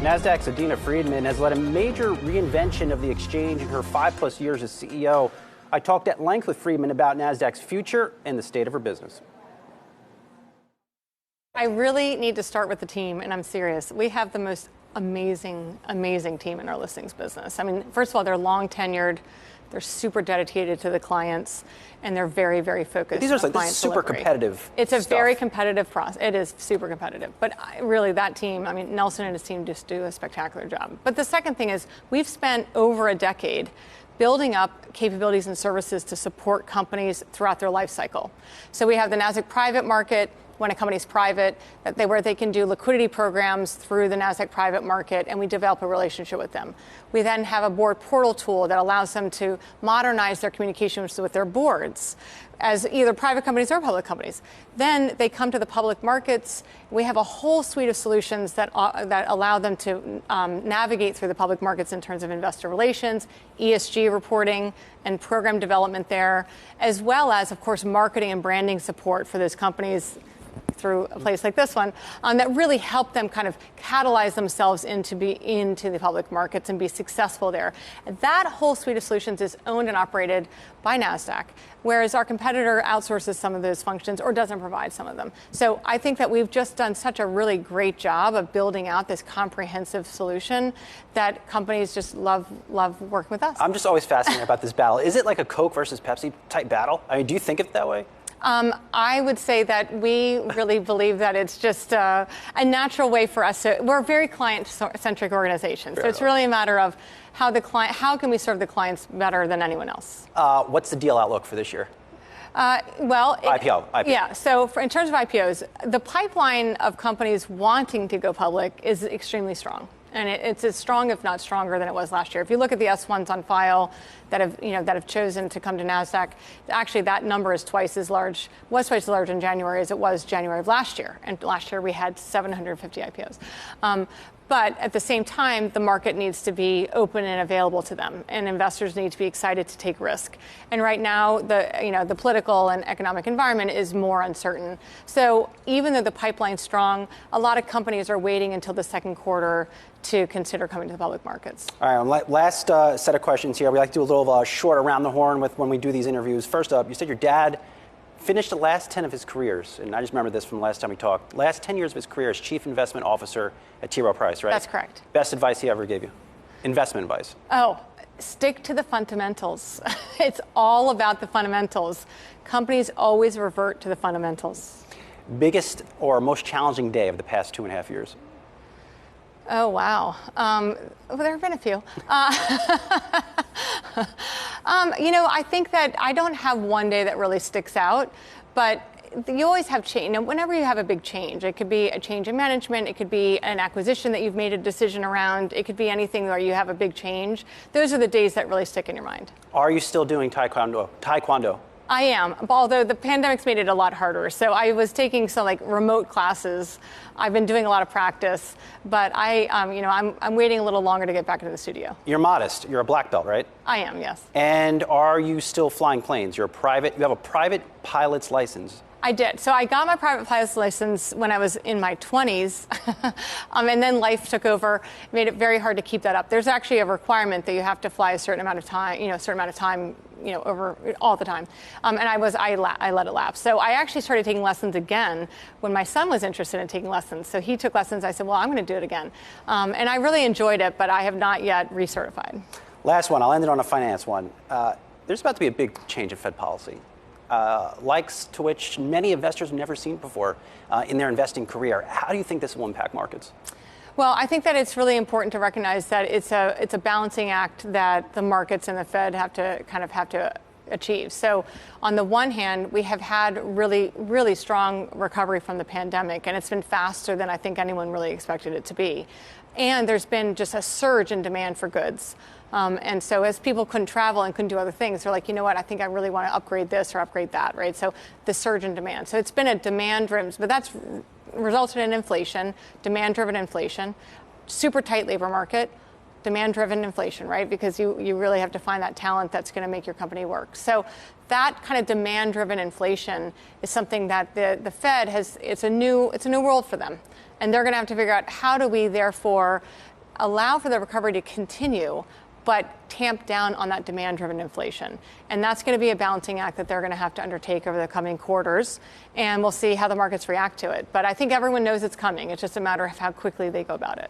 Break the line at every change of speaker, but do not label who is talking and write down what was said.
Nasdaq's Adena Friedman has led a major reinvention of the exchange in her 5+ years as CEO. I talked at length with Friedman about Nasdaq's future and the state of her business.
I really need to start with the team, and I'm serious. We have the most amazing team in our listings business. I mean, first of all, they're long tenured, they're super dedicated to the clients, and they're very, very focused.
These are like super competitive.
It's a very competitive process. It is super competitive. But really, that team, I mean, Nelson and his team just do a spectacular job. But the second thing is, we've spent over a decade building up capabilities and services to support companies throughout their life cycle. So we have the Nasdaq Private Market, when a company's private, where they can do liquidity programs through the Nasdaq Private Market, and we develop a relationship with them. We then have a board portal tool that allows them to modernize their communications with their boards as either private companies or public companies. Then they come to the public markets. We have a whole suite of solutions that allow them to navigate through the public markets in terms of investor relations, ESG reporting, and program development there, as well as, of course, marketing and branding support for those companies through a place like this one, that really help them kind of catalyze themselves into the public markets and be successful there. And that whole suite of solutions is owned and operated by Nasdaq, whereas our competitor outsources some of those functions or doesn't provide some of them. So I think that we've just done such a really great job of building out this comprehensive solution that companies just love working with us.
I'm just always fascinated about this battle. Is it like a Coke versus Pepsi type battle? I mean, do you think of it that way?
I would say that we really believe that it's just a natural way for us to. We're a very client-centric organization, so it's really a matter of how can we serve the clients better than anyone else.
What's the deal outlook for this year?
IPO.
Yeah,
so in terms of IPOs, the pipeline of companies wanting to go public is extremely strong. And it's as strong, if not stronger, than it was last year. If you look at the S1s on file that have chosen to come to Nasdaq, actually that number is twice as large in January as it was January of last year. And last year we had 750 IPOs. But at the same time, the market needs to be open and available to them, and investors need to be excited to take risk. And right now, the political and economic environment is more uncertain. So even though the pipeline's strong, a lot of companies are waiting until the second quarter to consider coming to the public markets.
All right, last set of questions here. We like to do a little short around the horn when we do these interviews. First up, you said your dad finished the last 10 of his careers, and I just remember this from the last time we talked. Last 10 years of his career as Chief Investment Officer at T. Rowe Price, right?
That's correct.
Best advice he ever gave you? Investment advice.
Oh, stick to the fundamentals. It's all about the fundamentals. Companies always revert to the fundamentals. Biggest
or most challenging day of the past 2.5 years?
Oh, wow. Well, there have been a few. I think that I don't have one day that really sticks out, but you always have change. Whenever you have a big change, it could be a change in management, it could be an acquisition that you've made a decision around, it could be anything where you have a big change. Those are the days that really stick in your mind.
Are you still doing taekwondo?
I am, although the pandemic's made it a lot harder. So I was taking some remote classes. I've been doing a lot of practice, but I'm waiting a little longer to get back into the studio.
You're modest. You're a black belt, right?
I am, yes.
And are you still flying planes? You have a private pilot's license.
I did. So I got my private pilot's license when I was in my 20s, and then life took over, made it very hard to keep that up. There's actually a requirement that you have to fly a certain amount of time, over all the time. And I let it lapse. So I actually started taking lessons again when my son was interested in taking lessons. So he took lessons. I said, well, I'm going to do it again. And I really enjoyed it, but I have not yet recertified.
Last one. I'll end it on a finance one. There's about to be a big change in Fed policy. Likes to which many investors have never seen before in their investing career. How do you think this will impact markets?
Well, I think that it's really important to recognize that it's a balancing act that the markets and the Fed have to achieve. So on the one hand, we have had really, really strong recovery from the pandemic, and it's been faster than I think anyone really expected it to be. And there's been just a surge in demand for goods. And so as people couldn't travel and couldn't do other things, they're like, you know what, I think I really want to upgrade this or upgrade that, right? So the surge in demand. So it's been a demand-driven, but that's resulted in inflation, demand-driven inflation, super tight labor market, demand-driven inflation, right? Because you really have to find that talent that's going to make your company work. So that kind of demand-driven inflation is something that the Fed has. It's a new world for them. And they're going to have to figure out how do we therefore allow for the recovery to continue, but tamp down on that demand-driven inflation. And that's going to be a balancing act that they're going to have to undertake over the coming quarters. And we'll see how the markets react to it. But I think everyone knows it's coming. It's just a matter of how quickly they go about it.